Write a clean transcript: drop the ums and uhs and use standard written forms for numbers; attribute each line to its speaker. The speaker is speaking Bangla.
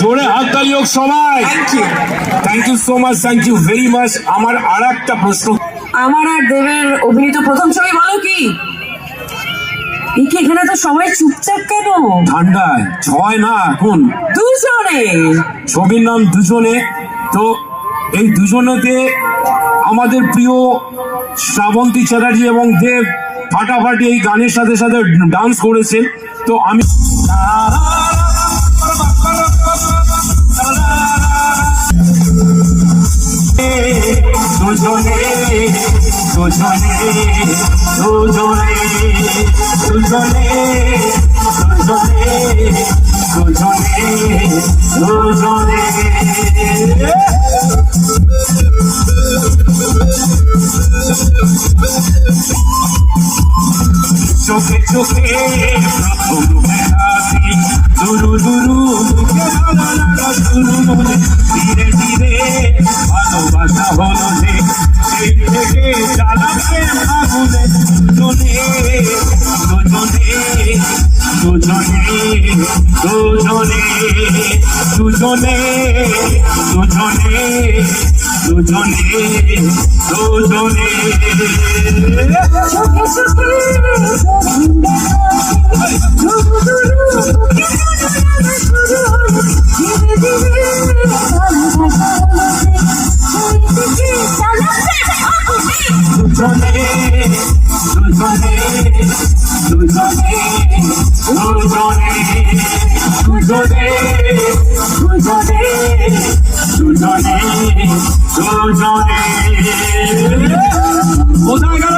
Speaker 1: জোরে হাততালি হোক সবাই। Thank you so much, thank you very much. আমার আর একটা প্রশ্ন,
Speaker 2: আমার আর দেবের অভিনীত প্রথম ছবি বলো কি? এখানে তো সবাই চুপচাপ কেন?
Speaker 1: ঠান্ডায় ছয় না এখন
Speaker 2: দুজনে।
Speaker 1: ছবির নাম দুজনে। তো এই দুজনেতে আমাদের প্রিয় শ্রাবন্তী চ্যাটার্জি এবং দেব ফাটাফাটি এই গানের সাথে সাথে ডান্স করেছেন। তো আমি দুজনে দুজনে দুজনে দুজনে দুজনে দুজনে চোখে চোখে প্রথম দেখাতে দুরু দুরু ধীরে ধীরে ভালোবাসা হলো যে সেই থেকে চালাতে আগুনে দুজনে দুজনে দুজনে দুজনে দুজনে দুজনে দুজনে
Speaker 2: চোখে চোখে
Speaker 1: কোথায় গেল